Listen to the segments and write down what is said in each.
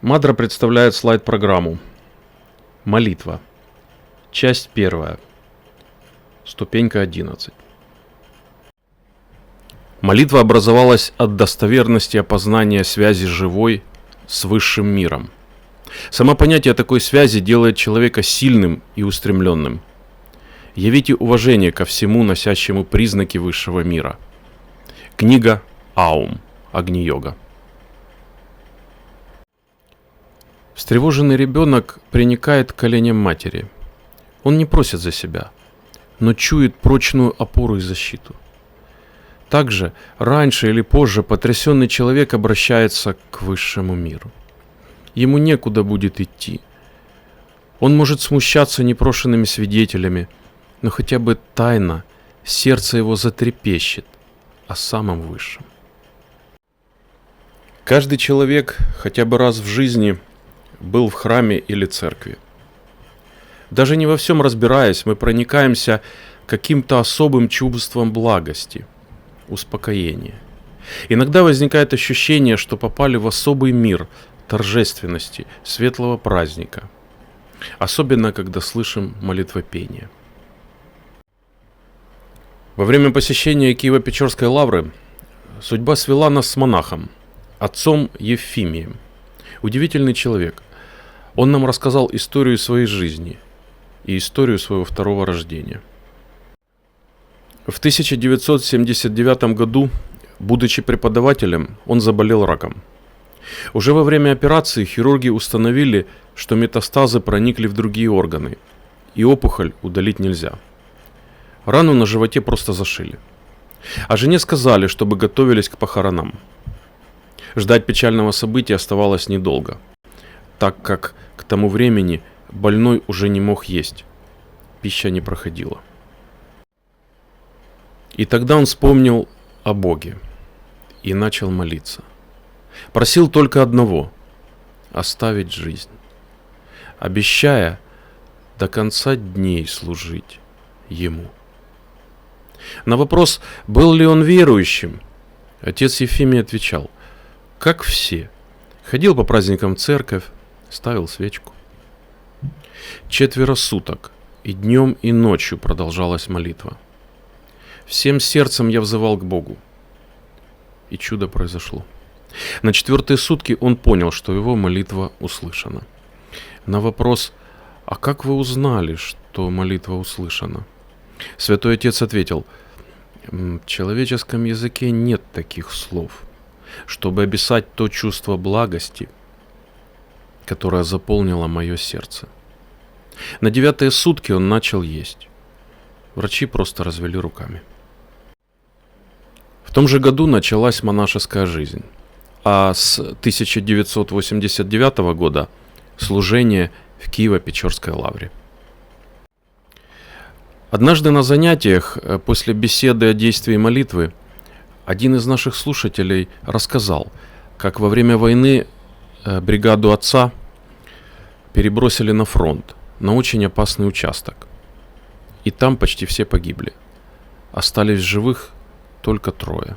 Мадра представляет слайд-программу. Молитва. Часть 1. Ступенька 11. Молитва образовалась от достоверности опознания связи живой с высшим миром. Само понятие такой связи делает человека сильным и устремленным. Явите уважение ко всему, носящему признаки высшего мира. Книга Аум. Агни-йога. Встревоженный ребенок приникает к коленям матери. Он не просит за себя, но чует прочную опору и защиту. Также раньше или позже потрясенный человек обращается к высшему миру. Ему некуда будет идти. Он может смущаться непрошенными свидетелями, но хотя бы тайно сердце его затрепещет о самом высшем. Каждый человек хотя бы раз в жизни был в храме или церкви. Даже не во всем разбираясь, мы проникаемся каким-то особым чувством благости, успокоения. Иногда возникает ощущение, что попали в особый мир торжественности, светлого праздника. Особенно, когда слышим молитвопение. Во время посещения Киево-Печорской лавры судьба свела нас с монахом, отцом Евфимием. Удивительный человек. Он нам рассказал историю своей жизни и историю своего второго рождения. В 1979 году, будучи преподавателем, он заболел раком. Уже во время операции хирурги установили, что метастазы проникли в другие органы, и опухоль удалить нельзя. Рану на животе просто зашили. А жене сказали, чтобы готовились к похоронам. Ждать печального события оставалось недолго, так как к тому времени больной уже не мог есть. Пища не проходила. И тогда он вспомнил о Боге и начал молиться. Просил только одного – оставить жизнь, обещая до конца дней служить Ему. На вопрос, был ли он верующим, отец Ефимий отвечал: как все. Ходил по праздникам в церковь, ставил свечку. 4 суток, и днем, и ночью продолжалась молитва. Всем сердцем я взывал к Богу. И чудо произошло. На 4-е сутки он понял, что его молитва услышана. На вопрос: а как вы узнали, что молитва услышана? Святой Отец ответил: в человеческом языке нет таких слов, чтобы описать то чувство благости, которое заполнило мое сердце. На 9-е сутки он начал есть. Врачи просто развели руками. В том же году началась монашеская жизнь, а с 1989 года служение в Киево-Печорской лавре. Однажды на занятиях, после беседы о действии молитвы, один из наших слушателей рассказал, как во время войны бригаду отца перебросили на фронт, на очень опасный участок. И там почти все погибли. Остались в живых только 3.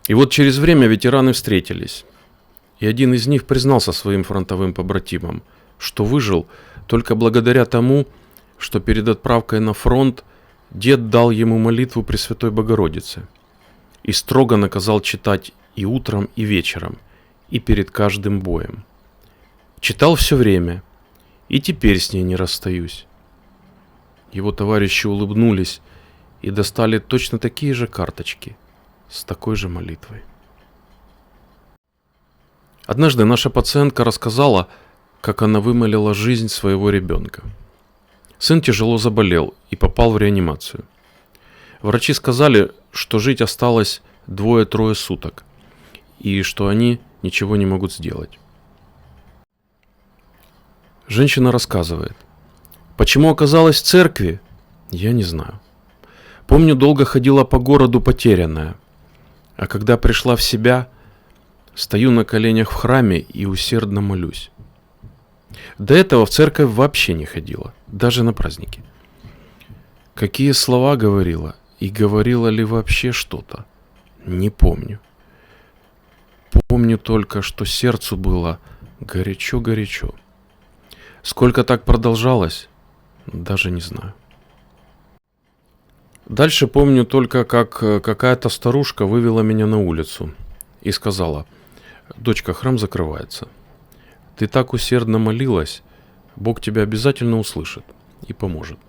И вот через время ветераны встретились. И один из них признался своим фронтовым побратимам, что выжил только благодаря тому, что перед отправкой на фронт дед дал ему молитву Пресвятой Богородице и строго наказал читать и утром, и вечером, и перед каждым боем. Читал все время, и теперь с ней не расстаюсь. Его товарищи улыбнулись и достали точно такие же карточки с такой же молитвой. Однажды наша пациентка рассказала, как она вымолила жизнь своего ребенка. Сын тяжело заболел и попал в реанимацию. Врачи сказали, что жить осталось 2-3 суток, и что они ничего не могут сделать. Женщина рассказывает: почему оказалась в церкви, я не знаю. Помню, долго ходила по городу потерянная, а когда пришла в себя, стою на коленях в храме и усердно молюсь. До этого в церковь вообще не ходила, даже на праздники. Какие слова говорила и говорила ли вообще что-то, не помню. Помню только, что сердцу было горячо-горячо. Сколько так продолжалось, даже не знаю. Дальше помню только, как какая-то старушка вывела меня на улицу и сказала: «Дочка, храм закрывается. Ты так усердно молилась, Бог тебя обязательно услышит и поможет».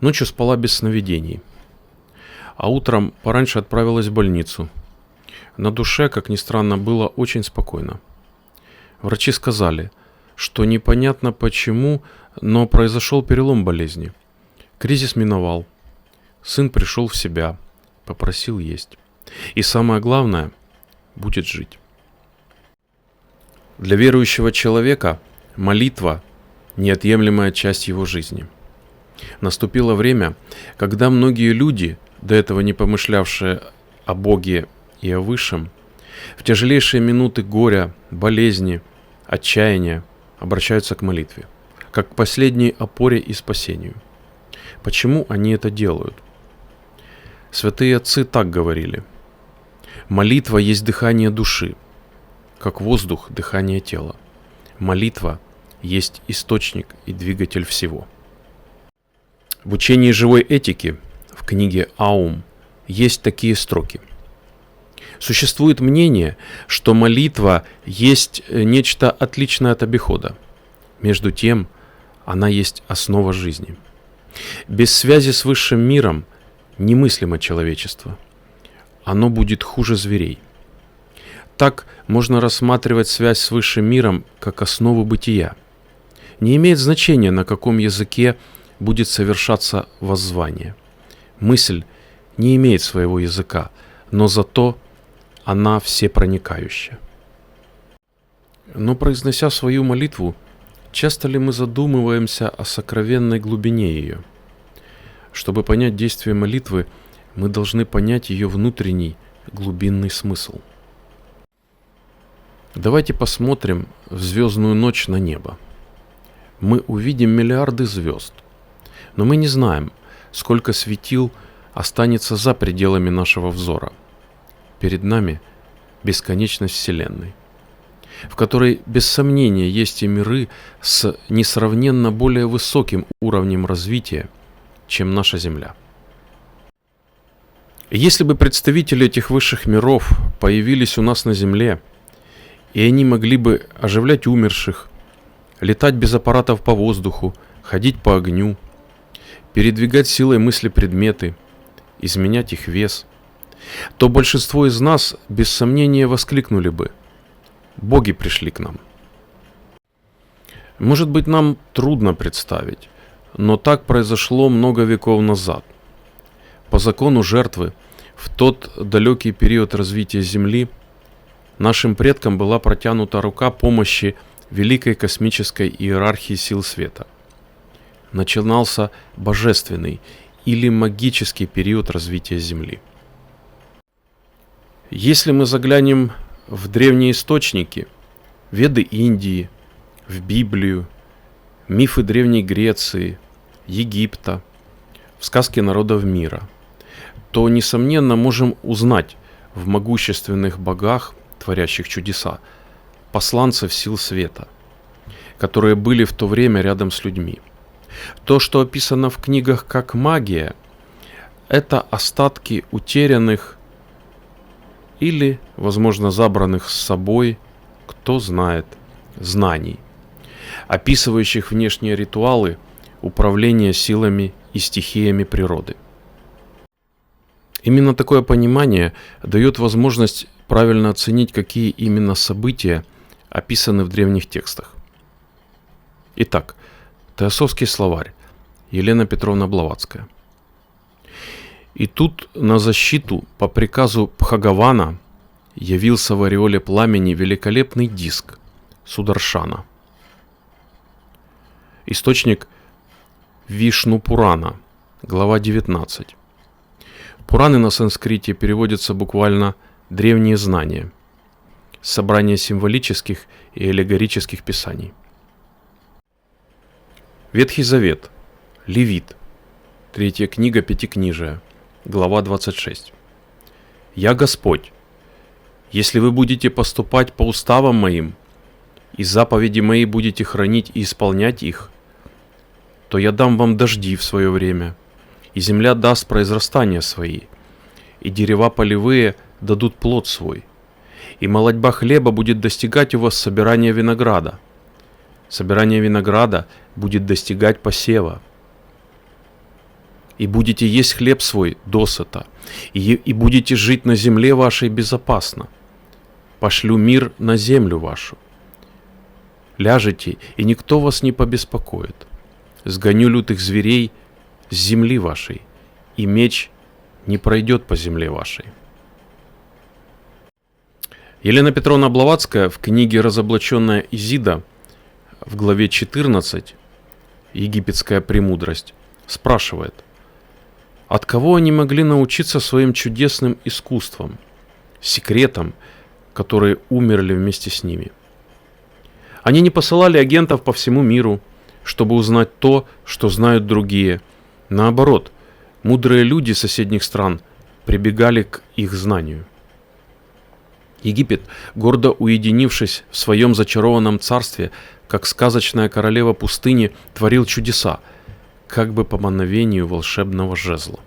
Ночью спала без сновидений, а утром пораньше отправилась в больницу. На душе, как ни странно, было очень спокойно. Врачи сказали, что непонятно почему, но произошел перелом болезни. Кризис миновал. Сын пришел в себя, попросил есть. И самое главное, будет жить. Для верующего человека молитва – неотъемлемая часть его жизни. Наступило время, когда многие люди, до этого не помышлявшие о Боге и о Высшем, в тяжелейшие минуты горя, болезни, отчаяния обращаются к молитве, как к последней опоре и спасению. Почему они это делают? Святые отцы так говорили: молитва есть дыхание души, как воздух – дыхание тела. Молитва есть источник и двигатель всего. В учении живой этики в книге «Аум» есть такие строки. Существует мнение, что молитва есть нечто отличное от обихода. Между тем, она есть основа жизни. Без связи с высшим миром немыслимо человечество. Оно будет хуже зверей. Так можно рассматривать связь с высшим миром как основу бытия. Не имеет значения, на каком языке будет совершаться воззвание. Мысль не имеет своего языка, но зато она всепроникающая. Но произнося свою молитву, часто ли мы задумываемся о сокровенной глубине ее? Чтобы понять действие молитвы, мы должны понять ее внутренний глубинный смысл. Давайте посмотрим в звездную ночь на небо. Мы увидим миллиарды звезд, но мы не знаем, сколько светил останется за пределами нашего взора. Перед нами бесконечность Вселенной, в которой без сомнения есть и миры с несравненно более высоким уровнем развития, чем наша Земля. Если бы представители этих высших миров появились у нас на Земле, и они могли бы оживлять умерших, летать без аппаратов по воздуху, ходить по огню, передвигать силой мысли предметы, изменять их вес, то большинство из нас без сомнения воскликнули бы: «Боги пришли к нам». Может быть, нам трудно представить, но так произошло много веков назад. По закону жертвы, в тот далекий период развития Земли, нашим предкам была протянута рука помощи великой космической иерархии сил света. Начинался божественный или магический период развития Земли. Если мы заглянем в древние источники, Веды Индии, в Библию, мифы Древней Греции, Египта, в сказки народов мира, то, несомненно, можем узнать в могущественных богах, творящих чудеса, посланцев сил света, которые были в то время рядом с людьми. То, что описано в книгах как магия, это остатки утерянных или, возможно, забранных с собой, кто знает, знаний, описывающих внешние ритуалы управления силами и стихиями природы. Именно такое понимание дает возможность правильно оценить, какие именно события описаны в древних текстах. Итак, Теософский словарь, Елена Петровна Блаватская. И тут на защиту по приказу Бхагавана явился в ореоле пламени великолепный диск Сударшана. Источник Вишну Пурана, глава 19. Пураны на санскрите переводятся буквально «древние знания», собрание символических и аллегорических писаний. Ветхий Завет, Левит, третья книга Пятикнижия, глава 26. «Я Господь, Если вы будете поступать по уставам моим, и заповеди мои будете хранить и исполнять их, то я дам вам дожди в свое время, и земля даст произрастания свои, и дерева полевые дадут плод свой, и молодьба хлеба будет достигать у вас собирания винограда. Собирание винограда будет достигать посева. И будете есть хлеб свой досыта, и будете жить на земле вашей безопасно. Пошлю мир на землю вашу. Ляжете, и никто вас не побеспокоит. Сгоню лютых зверей с земли вашей, и меч не пройдет по земле вашей. Елена Петровна Блаватская в книге «Разоблаченная Изида» в главе 14 «Египетская премудрость» спрашивает: от кого они могли научиться своим чудесным искусствам, секретам, которые умерли вместе с ними? Они не посылали агентов по всему миру, чтобы узнать то, что знают другие. Наоборот, мудрые люди соседних стран прибегали к их знанию. Египет, гордо уединившись в своем зачарованном царстве, как сказочная королева пустыни, творил чудеса, как бы по мановению волшебного жезла.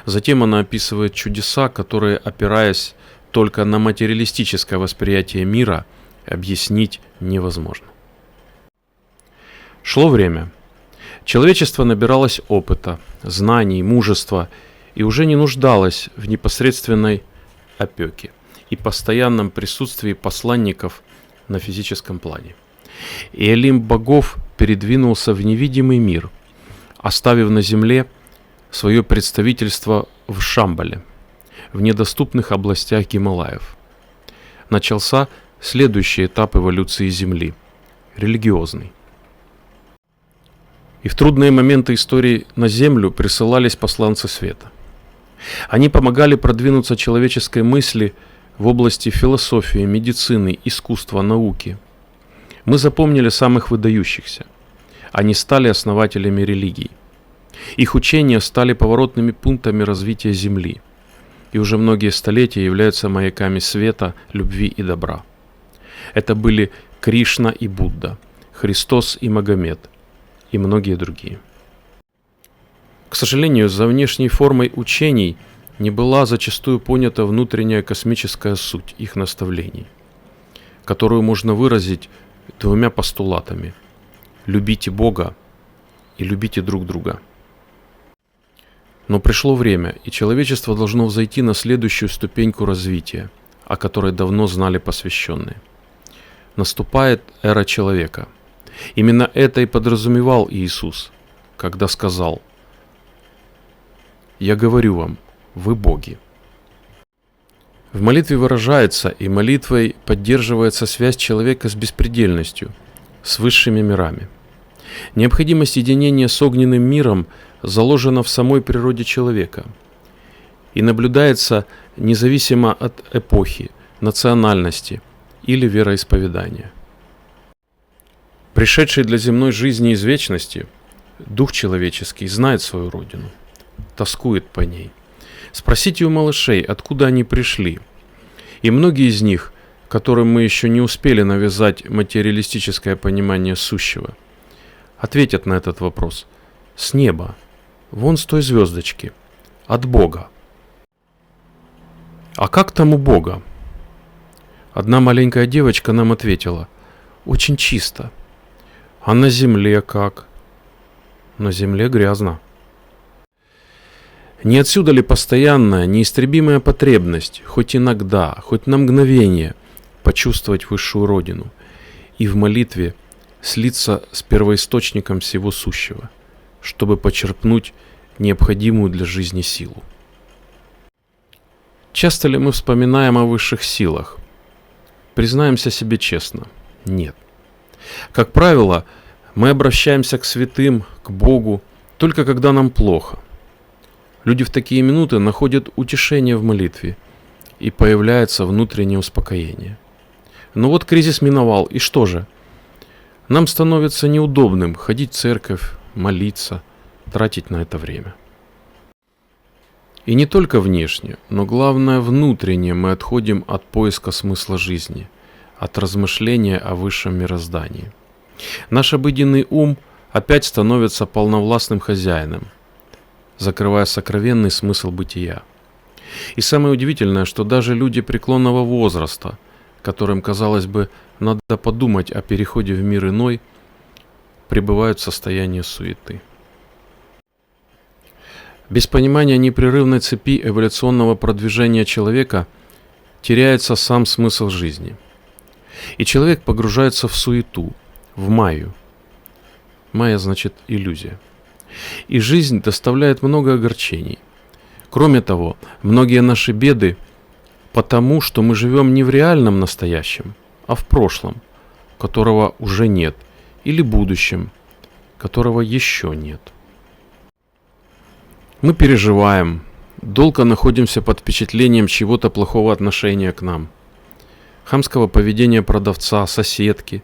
Затем она описывает чудеса, которые, опираясь только на материалистическое восприятие мира, объяснить невозможно. Шло время. Человечество набиралось опыта, знаний, мужества и уже не нуждалось в непосредственной опеке и постоянном присутствии посланников на физическом плане. И Олимп богов передвинулся в невидимый мир, оставив на земле свое представительство в Шамбале, в недоступных областях Гималаев. Начался следующий этап эволюции Земли – религиозный. И в трудные моменты истории на Землю присылались посланцы света. Они помогали продвинуться человеческой мысли в области философии, медицины, искусства, науки. Мы запомнили самых выдающихся. Они стали основателями религий. Их учения стали поворотными пунктами развития Земли и уже многие столетия являются маяками света, любви и добра. Это были Кришна и Будда, Христос и Магомед и многие другие. К сожалению, за внешней формой учений не была зачастую понята внутренняя космическая суть их наставлений, которую можно выразить двумя постулатами: любите Бога и любите друг друга. Но пришло время, и человечество должно взойти на следующую ступеньку развития, о которой давно знали посвященные. Наступает эра человека. Именно это и подразумевал Иисус, когда сказал: «Я говорю вам, вы боги». В молитве выражается и молитвой поддерживается связь человека с беспредельностью, с высшими мирами. Необходимость единения с огненным миром заложена в самой природе человека и наблюдается независимо от эпохи, национальности или вероисповедания. Пришедший для земной жизни из вечности, дух человеческий знает свою родину, тоскует по ней. Спросите у малышей, откуда они пришли. И многие из них, которым мы еще не успели навязать материалистическое понимание сущего, ответят на этот вопрос: с неба, вон с той звездочки, от Бога. А как там у Бога? Одна маленькая девочка нам ответила: очень чисто. А на земле как? На земле грязно. Не отсюда ли постоянная, неистребимая потребность, хоть иногда, хоть на мгновение, почувствовать высшую родину и в молитве слиться с первоисточником всего сущего, чтобы почерпнуть необходимую для жизни силу? Часто ли мы вспоминаем о высших силах? Признаемся себе честно: нет. Как правило, мы обращаемся к святым, к Богу, только когда нам плохо. Люди в такие минуты находят утешение в молитве, и появляется внутреннее успокоение. Но вот кризис миновал, и что же? Нам становится неудобным ходить в церковь, молиться, тратить на это время. И не только внешне, но главное внутренне мы отходим от поиска смысла жизни, от размышления о высшем мироздании. Наш обыденный ум опять становится полновластным хозяином, закрывая сокровенный смысл бытия. И самое удивительное, что даже люди преклонного возраста, которым, казалось бы, надо подумать о переходе в мир иной, пребывают в состоянии суеты. Без понимания непрерывной цепи эволюционного продвижения человека теряется сам смысл жизни. И человек погружается в суету, в майю. Майя значит иллюзия. И жизнь доставляет много огорчений. Кроме того, многие наши беды потому, что мы живем не в реальном настоящем, а в прошлом, которого уже нет, или будущем, которого еще нет. Мы переживаем, долго находимся под впечатлением чего-то плохого отношения к нам, хамского поведения продавца, соседки,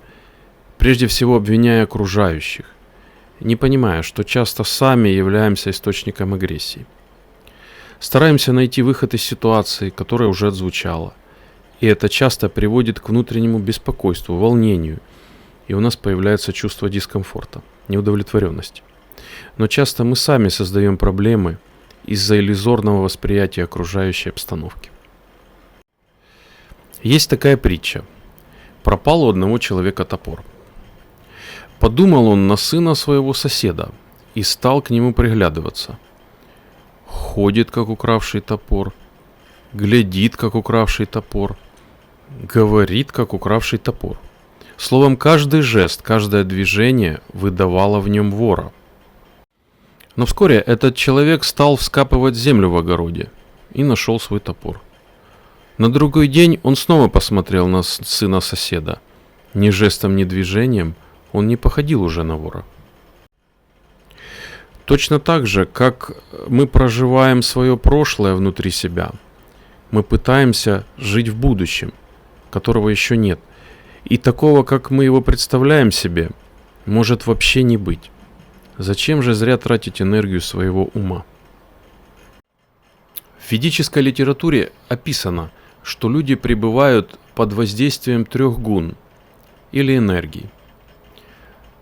прежде всего обвиняя окружающих, не понимая, что часто сами являемся источником агрессии. Стараемся найти выход из ситуации, которая уже отзвучала, и это часто приводит к внутреннему беспокойству, волнению, и у нас появляется чувство дискомфорта, неудовлетворенности. Но часто мы сами создаем проблемы из-за иллюзорного восприятия окружающей обстановки. Есть такая притча. Пропал у одного человека топор. Подумал он на сына своего соседа и стал к нему приглядываться. Ходит, как укравший топор, глядит, как укравший топор, говорит, как укравший топор. Словом, каждый жест, каждое движение выдавало в нем вора. Но вскоре этот человек стал вскапывать землю в огороде и нашел свой топор. На другой день он снова посмотрел на сына соседа. Ни жестом, ни движением он не походил уже на вора. Точно так же, как мы проживаем свое прошлое внутри себя, мы пытаемся жить в будущем, которого еще нет. И такого, как мы его представляем себе, может вообще не быть. Зачем же зря тратить энергию своего ума? В ведической литературе описано, что люди пребывают под воздействием 3 гун или энергий: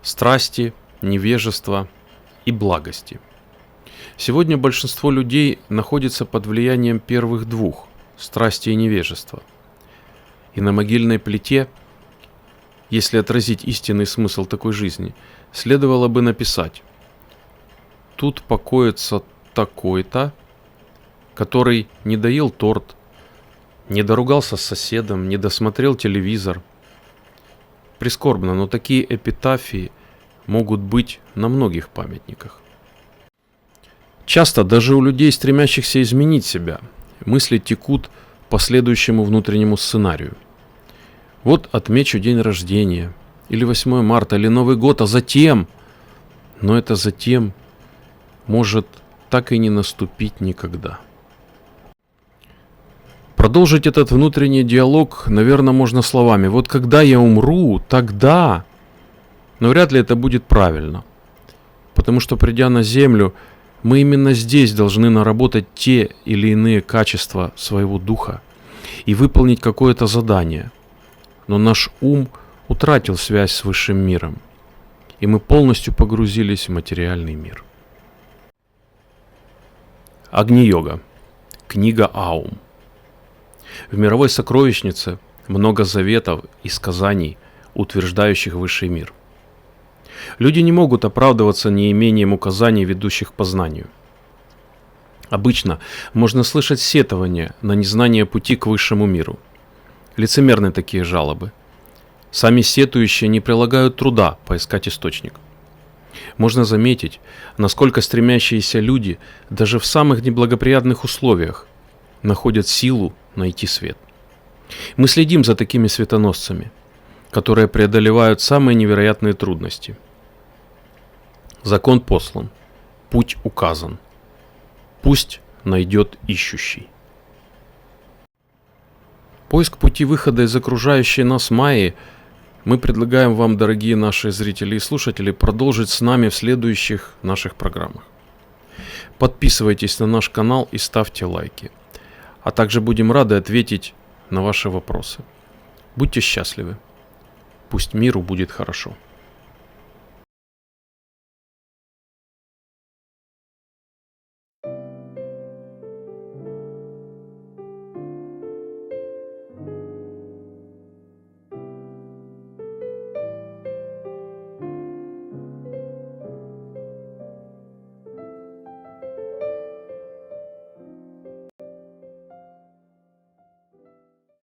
страсти, невежества и благости. Сегодня большинство людей находится под влиянием первых 2 – страсти и невежества. И на могильной плите, если отразить истинный смысл такой жизни, следовало бы написать: тут покоится такой-то, который не доел торт, не доругался с соседом, не досмотрел телевизор. Прискорбно, но такие эпитафии могут быть на многих памятниках. Часто даже у людей, стремящихся изменить себя, мысли текут по следующему внутреннему сценарию. Вот отмечу день рождения, или 8 марта, или Новый год, а затем... Но это затем может так и не наступить никогда. Продолжить этот внутренний диалог, наверное, можно словами: вот когда я умру, тогда... Но вряд ли это будет правильно, потому что, придя на Землю, мы именно здесь должны наработать те или иные качества своего духа и выполнить какое-то задание. Но наш ум утратил связь с высшим миром, и мы полностью погрузились в материальный мир. Агни-йога. Книга Аум. В мировой сокровищнице много заветов и сказаний, утверждающих высший мир. Люди не могут оправдываться неимением указаний, ведущих к познанию. Обычно можно слышать сетования на незнание пути к высшему миру. Лицемерны такие жалобы. Сами сетующие не прилагают труда поискать источник. Можно заметить, насколько стремящиеся люди даже в самых неблагоприятных условиях находят силу найти свет. Мы следим за такими светоносцами, которые преодолевают самые невероятные трудности. Закон послан, путь указан. Пусть найдет ищущий. Поиск пути выхода из окружающей нас майи мы предлагаем вам, дорогие наши зрители и слушатели, продолжить с нами в следующих наших программах. Подписывайтесь на наш канал и ставьте лайки. А также будем рады ответить на ваши вопросы. Будьте счастливы. Пусть миру будет хорошо.